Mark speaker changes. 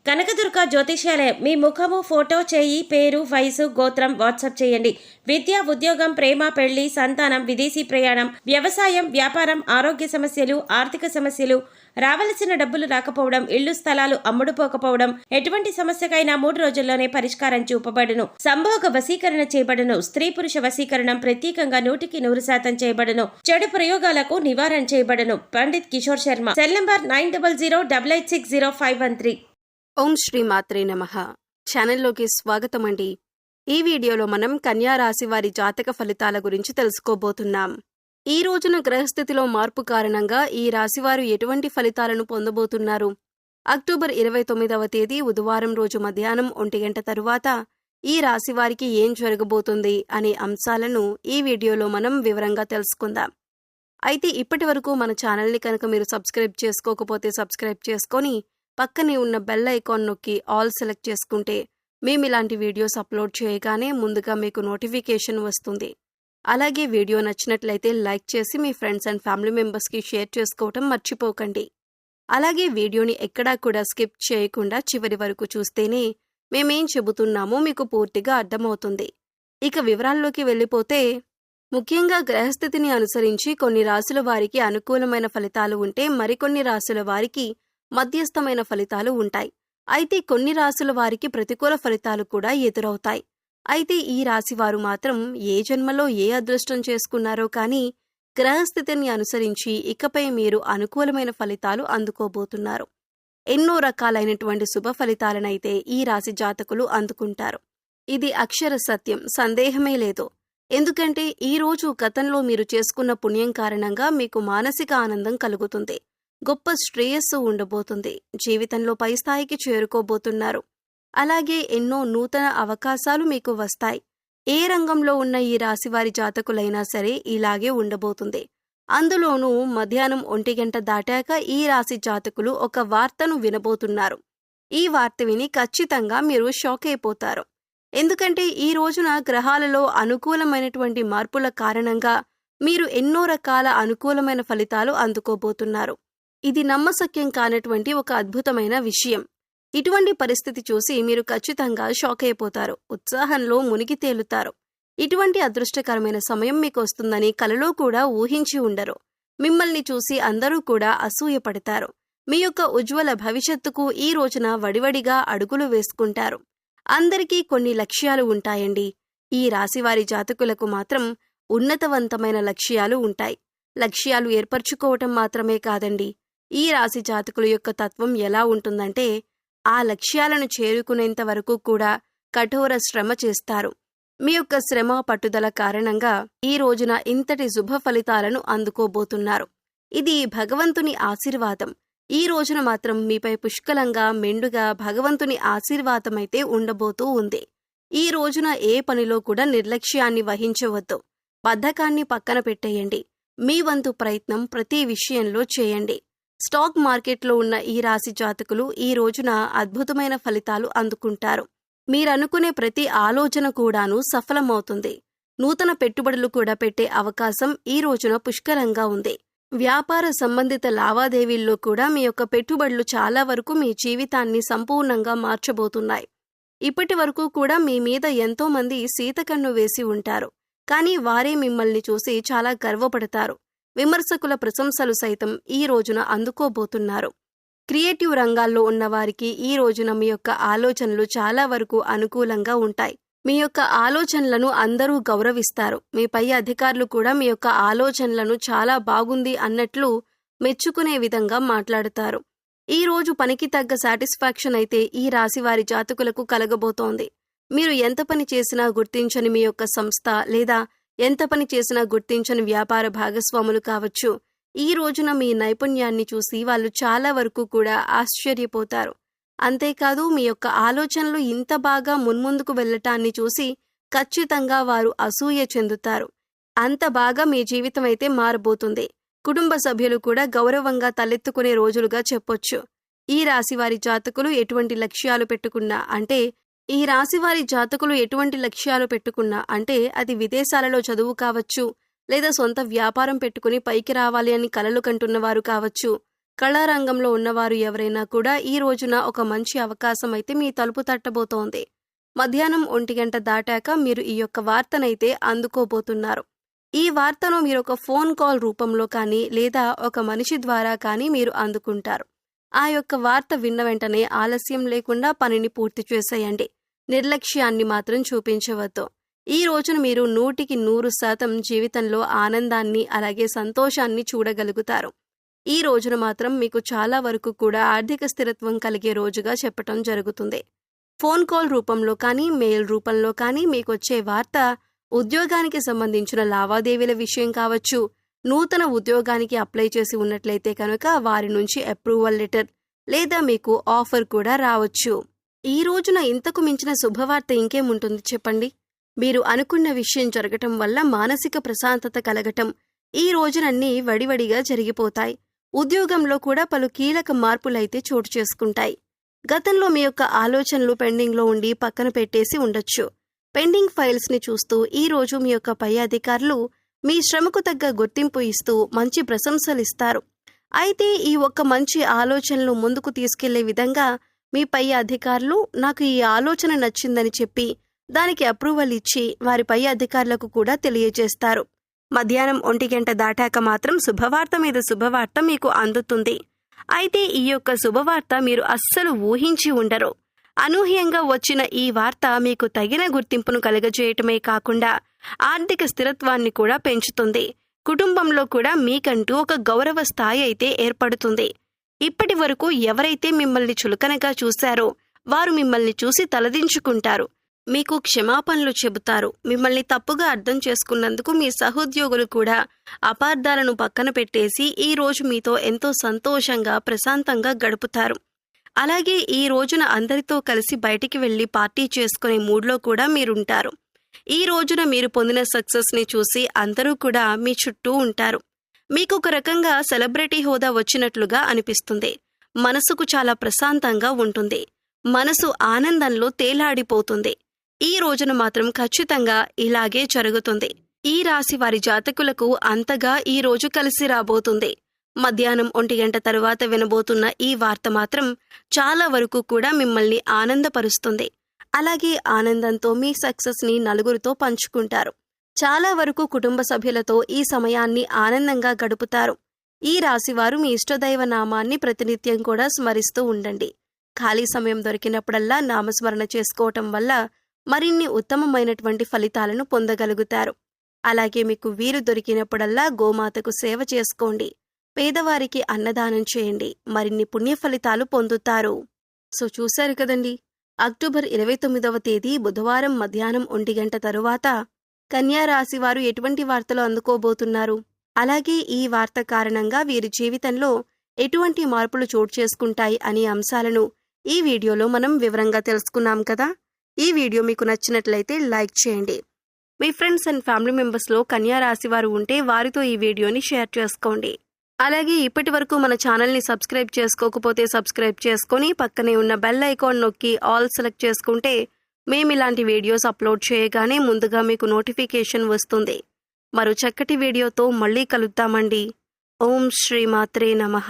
Speaker 1: కనకదుర్గ జ్యోతిష్యాలయం. మీ ముఖము, ఫోటో, చేయి, పేరు, వయసు, గోత్రం వాట్సాప్ చేయండి. విద్య, ఉద్యోగం, ప్రేమ, పెళ్లి, సంతానం, విదేశీ ప్రయాణం, వ్యవసాయం, వ్యాపారం, ఆరోగ్య సమస్యలు, ఆర్థిక సమస్యలు, రావలసిన డబ్బులు రాకపోవడం, ఇళ్లు స్థలాలు అమ్ముడుపోకపోవడం, ఎటువంటి సమస్యకైనా 3 రోజుల్లోనే పరిష్కారం చూపబడును. సంభోగ వశీకరణ చేయబడును. స్త్రీ పురుష వశీకరణం ప్రత్యేకంగా 100% చేయబడును. చెడు ప్రయోగాలకు నివారణ చేయబడును. పండిత్ కిషోర్ శర్మ. Cell number 9008860513.
Speaker 2: ఓం శ్రీ మాత్రే నమః. ఛానల్లోకి స్వాగతం అండి. ఈ వీడియోలో మనం కన్యా రాశి వారి జాతక ఫలితాల గురించి తెలుసుకోబోతున్నాం. ఈ రోజున గ్రహస్థితిలో మార్పు కారణంగా ఈ రాశివారు ఎటువంటి ఫలితాలను పొందబోతున్నారు? అక్టోబర్ 29వ తేదీ బుధవారం రోజు మధ్యాహ్నం 1 గంట తరువాత ఈ రాశివారికి ఏం జరగబోతుంది అనే అంశాలను ఈ వీడియోలో మనం వివరంగా తెలుసుకుందాం. అయితే ఇప్పటి వరకు మన ఛానల్ని కనుక మీరు సబ్స్క్రైబ్ చేసుకోకపోతే సబ్స్క్రైబ్ చేసుకొని పక్కనే ఉన్న బెల్ ఐకాన్ నొక్కి ఆల్ సెలెక్ట్ చేసుకుంటే మేము ఇలాంటి వీడియోస్ అప్లోడ్ చేయగానే ముందుగా మీకు నోటిఫికేషన్ వస్తుంది. అలాగే వీడియో నచ్చినట్లయితే లైక్ చేసి మీ ఫ్రెండ్స్ అండ్ ఫ్యామిలీ మెంబర్స్కి షేర్ చేసుకోవటం మర్చిపోకండి. అలాగే వీడియోని ఎక్కడా కూడా స్కిప్ చేయకుండా చివరి వరకు చూస్తేనే మేమేం చెబుతున్నామో మీకు పూర్తిగా అర్థమవుతుంది. ఇక వివరాల్లోకి వెళ్ళిపోతే, ముఖ్యంగా గ్రహస్థితిని అనుసరించి కొన్ని రాశుల వారికి అనుకూలమైన ఫలితాలు ఉంటే మరికొన్ని రాశుల వారికి మధ్యస్థమైన ఫలితాలు ఉంటాయి. అయితే కొన్ని రాశుల వారికి ప్రతికూల ఫలితాలు కూడా ఎదురవుతాయి. అయితే ఈ రాశివారు మాత్రం ఏ జన్మలో ఏ అదృష్టం చేసుకున్నారో కానీ గ్రహస్థితిని అనుసరించి ఇకపై మీరు అనుకూలమైన ఫలితాలు అందుకోబోతున్నారు. ఎన్నో రకాలైనటువంటి శుభ ఫలితాలనైతే ఈ రాశి జాతకులు అందుకుంటారు. ఇది అక్షర సత్యం, సందేహమే లేదు. ఎందుకంటే ఈ రోజు గతంలో మీరు చేసుకున్న పుణ్యం కారణంగా మీకు మానసిక ఆనందం కలుగుతుంది. గొప్ప శ్రేయస్సు ఉండబోతుంది. జీవితంలో పై స్థాయికి చేరుకోబోతున్నారు. అలాగే ఎన్నో నూతన అవకాశాలు మీకు వస్తాయి. ఏ రంగంలో ఉన్న ఈ రాశివారి జాతకులైనా సరే ఇలాగే ఉండబోతుంది. అందులోనూ మధ్యాహ్నం 1 గంట దాటాక ఈ రాశి జాతకులు ఒక వార్తను వినబోతున్నారు. ఈ వార్త విని ఖచ్చితంగా మీరు షాక్ అయిపోతారు. ఎందుకంటే ఈ రోజున గ్రహాలలో అనుకూలమైనటువంటి మార్పుల కారణంగా మీరు ఎన్నో రకాల అనుకూలమైన ఫలితాలు అందుకోబోతున్నారు. ఇది నమ్మశక్యం కానటువంటి ఒక అద్భుతమైన విషయం. ఇటువంటి పరిస్థితి చూసి మీరు ఖచ్చితంగా షాక్ అయిపోతారు. ఉత్సాహంలో మునిగి తేలుతారు. ఇటువంటి అదృష్టకరమైన సమయం మీకు వస్తుందని కలలో కూడా ఊహించి ఉండరు. మిమ్మల్ని చూసి అందరూ కూడా అసూయపడతారు. మీ యొక్క ఉజ్వల భవిష్యత్తుకు ఈ రోజున వడివడిగా అడుగులు వేసుకుంటారు. అందరికీ కొన్ని లక్ష్యాలు ఉంటాయండి. ఈ రాశివారి జాతకులకు మాత్రం ఉన్నతవంతమైన లక్ష్యాలు ఉంటాయి. లక్ష్యాలు ఏర్పరచుకోవటం మాత్రమే కాదండి, ఈ రాశి జాతకుల యొక్క తత్వం ఎలా ఉంటుందంటే, ఆ లక్ష్యాలను చేరుకునేంత వరకు కూడా కఠోర శ్రమ చేస్తారు. మీ యొక్క శ్రమ పట్టుదల కారణంగా ఈ రోజున ఇంతటి శుభ ఫలితాలను అందుకోబోతున్నారు. ఇది భగవంతుని ఆశీర్వాదం. ఈ రోజున మాత్రం మీపై పుష్కలంగా మెండుగా భగవంతుని ఆశీర్వాదమైతే ఉండబోతూ ఉంది. ఈ రోజున ఏ పనిలో కూడా నిర్లక్ష్యాన్ని వహించవద్దు. బద్ధకాన్ని పక్కన పెట్టేయండి. మీ వంతు ప్రయత్నం ప్రతి విషయంలో చేయండి. స్టాక్ మార్కెట్లో ఉన్న ఈ రాశి జాతకులు ఈ రోజున అద్భుతమైన ఫలితాలు అందుకుంటారు. మీరనుకునే ప్రతి ఆలోచన కూడాను సఫలమవుతుంది. నూతన పెట్టుబడులు కూడా పెట్టే అవకాశం ఈ రోజున పుష్కలంగా ఉంది. వ్యాపార సంబంధిత లావాదేవీల్లో కూడా మీ యొక్క పెట్టుబడులు చాలా వరకు మీ జీవితాన్ని సంపూర్ణంగా మార్చబోతున్నాయి. ఇప్పటి వరకు కూడా మీ మీద ఎంతో మంది సీతకన్ను వేసి ఉంటారు. కానీ వారే మిమ్మల్ని చూసి చాలా గర్వపడతారు. విమర్శకుల ప్రశంసలు సైతం ఈ రోజున అందుకోబోతున్నారు. క్రియేటివ్ రంగాల్లో ఉన్నవారికి ఈ రోజున మీ యొక్క ఆలోచనలు చాలా వరకు అనుకూలంగా ఉంటాయి. మీ యొక్క ఆలోచనలను అందరూ గౌరవిస్తారు. మీ పై అధికారులు కూడా మీ యొక్క ఆలోచనలను చాలా బాగుంది అన్నట్లు మెచ్చుకునే విధంగా మాట్లాడతారు. ఈ రోజు పనికి తగ్గ సాటిస్ఫాక్షన్ అయితే ఈ రాశివారి జాతకులకు కలగబోతోంది. మీరు ఎంత పని చేసినా గుర్తించని మీ యొక్క సంస్థ లేదా ఎంత పని చేసినా గుర్తించని వ్యాపార భాగస్వాములు కావచ్చు, ఈ రోజున మీ నైపుణ్యాన్ని చూసి వాళ్ళు చాలా వరకు కూడా ఆశ్చర్యపోతారు. అంతేకాదు మీ యొక్క ఆలోచనలు ఇంత బాగా మున్ముందుకు వెళ్లటాన్ని చూసి ఖచ్చితంగా వారు అసూయ చెందుతారు. అంత బాగా మీ జీవితం అయితే మారబోతుంది. కుటుంబ సభ్యులు కూడా గౌరవంగా తలెత్తుకునే రోజులుగా చెప్పొచ్చు. ఈ రాశివారి జాతకులు ఎటువంటి లక్ష్యాలు పెట్టుకున్నా అంటే అది విదేశాలలో చదువు కావచ్చు, లేదా సొంత వ్యాపారం పెట్టుకుని పైకి రావాలి అని కలలు కంటున్నవారు కావచ్చు, కళారంగంలో ఉన్నవారు ఎవరైనా కూడా ఈ రోజున ఒక మంచి అవకాశం అయితే మీ తలుపు తట్టబోతోంది. మధ్యాహ్నం 1 గంట దాటాక మీరు ఈ యొక్క వార్తనైతే అందుకోబోతున్నారు. ఈ వార్తను మీరు ఒక ఫోన్ కాల్ రూపంలో కానీ లేదా ఒక మనిషి ద్వారా కానీ మీరు అందుకుంటారు. ఆ యొక్క వార్త విన్న వెంటనే ఆలస్యం లేకుండా పనిని పూర్తి చేసేయండి. నిర్లక్ష్యాన్ని మాత్రం చూపించవద్దు. ఈ రోజున మీరు 100% జీవితంలో ఆనందాన్ని అలాగే సంతోషాన్ని చూడగలుగుతారు. ఈ రోజున మాత్రం మీకు చాలా వరకు కూడా ఆర్థిక స్థిరత్వం కలిగే రోజుగా చెప్పటం జరుగుతుంది. ఫోన్ కాల్ రూపంలో కానీ మెయిల్ రూపంలో కానీ మీకొచ్చే వార్త ఉద్యోగానికి సంబంధించిన లావాదేవీల విషయం కావచ్చు. నూతన ఉద్యోగానికి అప్లై చేసి ఉన్నట్లయితే కనుక వారి నుంచి అప్రూవల్ లెటర్ లేదా మీకు ఆఫర్ కూడా రావచ్చు. ఈ రోజున ఇంతకు మించిన శుభవార్త ఇంకేముంటుంది చెప్పండి. మీరు అనుకున్న విషయం జరగటం వల్ల మానసిక ప్రశాంతత కలగటం, ఈ రోజునన్నీ వడివడిగా జరిగిపోతాయి. ఉద్యోగంలో కూడా పలు కీలక మార్పులైతే చోటు చేసుకుంటాయి. గతంలో మీ యొక్క ఆలోచనలు పెండింగ్లో ఉండి పక్కన పెట్టేసి ఉండొచ్చు. పెండింగ్ ఫైల్స్ని చూస్తూ ఈ రోజు మీ యొక్క పై అధికారులు మీ శ్రమకు తగ్గ గుర్తింపు ఇస్తూ మంచి ప్రశంసలిస్తారు. అయితే ఈ ఒక్క మంచి ఆలోచనలు ముందుకు తీసుకెళ్లే విధంగా మీ పై అధికారులు నాకు ఈ ఆలోచన నచ్చిందని చెప్పి దానికి అప్రూవల్ ఇచ్చి వారి పై అధికారులకు కూడా తెలియజేస్తారు. మధ్యాహ్నం 1 గంట దాటాక మాత్రం శుభవార్త మీద శుభవార్త మీకు అందుతుంది. అయితే ఈ యొక్క శుభవార్త మీరు అస్సలు ఊహించి ఉండరు. అనూహ్యంగా వచ్చిన ఈ వార్త మీకు తగిన గుర్తింపును కలుగజేయటమే కాకుండా ఆర్థిక స్థిరత్వాన్ని కూడా పెంచుతుంది. కుటుంబంలో కూడా మీకంటూ ఒక గౌరవ స్థాయి అయితే ఏర్పడుతుంది. ఇప్పటి వరకు ఎవరైతే మిమ్మల్ని చులకనగా చూశారో వారు మిమ్మల్ని చూసి తలదించుకుంటారు. మీకు క్షమాపణలు చెబుతారు. మిమ్మల్ని తప్పుగా అర్థం చేసుకున్నందుకు మీ సహోద్యోగులు కూడా అపార్థాలను పక్కన పెట్టేసి ఈ రోజు మీతో ఎంతో సంతోషంగా ప్రశాంతంగా గడుపుతారు. అలాగే ఈ రోజున అందరితో కలిసి బయటికి వెళ్లి పార్టీ చేసుకునే మూడ్లో కూడా మీరుంటారు. ఈ రోజున మీరు పొందిన సక్సెస్ని చూసి అందరూ కూడా మీ చుట్టూ ఉంటారు. మీకు ఒక రకంగా సెలబ్రిటీ హోదా వచ్చినట్లుగా అనిపిస్తుంది. మనసుకు చాలా ప్రశాంతంగా ఉంటుంది. మనసు ఆనందంలో తేలాడిపోతుంది. ఈ రోజున మాత్రం ఖచ్చితంగా ఇలాగే జరుగుతుంది. ఈ రాశి వారి జాతకులకు అంతగా ఈ రోజు కలిసి రాబోతుంది. మధ్యాహ్నం 1 గంట తరువాత వినబోతున్న ఈ వార్త మాత్రం చాలా వరకు కూడా మిమ్మల్ని ఆనందపరుస్తుంది. అలాగే ఆనందంతో మీ సక్సెస్ని నలుగురితో పంచుకుంటారు. చాలా వరకు కుటుంబ సభ్యులతో ఈ సమయాన్ని ఆనందంగా గడుపుతారు. ఈ రాశివారు మీ ఇష్టదైవ నామాన్ని ప్రతినిత్యం కూడా స్మరిస్తూ ఉండండి. ఖాళీ సమయం దొరికినప్పుడల్లా నామస్మరణ చేసుకోవటం వల్ల మరిన్ని ఉత్తమమైనటువంటి ఫలితాలను పొందగలుగుతారు. అలాగే మీకు వీలు దొరికినప్పుడల్లా గోమాతకు సేవ చేసుకోండి. పేదవారికి అన్నదానం చేయండి. మరిన్ని పుణ్య ఫలితాలు పొందుతారు. సో చూశారు కదండి, అక్టోబర్ 29వ తేదీ బుధవారం మధ్యాహ్నం 1 గంట తరువాత కన్యా రాశి వారు ఎటువంటి వార్తలు అందుకోబోతున్నారు, అలాగే ఈ వార్త కారణంగా వీరి జీవితంలో ఎటువంటి మార్పులు చోటు చేసుకుంటాయి అనే అంశాలను ఈ వీడియోలో మనం వివరంగా తెలుసుకున్నాం కదా. ఈ వీడియో మీకు నచ్చినట్లయితే లైక్ చేయండి. మీ ఫ్రెండ్స్ అండ్ ఫ్యామిలీ మెంబర్స్లో కన్యా రాశి వారు ఉంటే వారితో ఈ వీడియోని షేర్ చేసుకోండి. అలాగే ఇప్పటి వరకు మన ఛానల్ని సబ్స్క్రైబ్ చేసుకోకపోతే సబ్స్క్రైబ్ చేసుకొని పక్కనే ఉన్న బెల్ ఐకాన్ నొక్కి ఆల్ సెలెక్ట్ చేసుకుంటే మేము ఇలాంటి వీడియోస్ అప్లోడ్ చేయగానే ముందుగా మీకు నోటిఫికేషన్ వస్తుంది. మరో చక్కటి వీడియోతో మళ్ళీ కలుద్దామండి. ఓం శ్రీ మాత్రే నమః.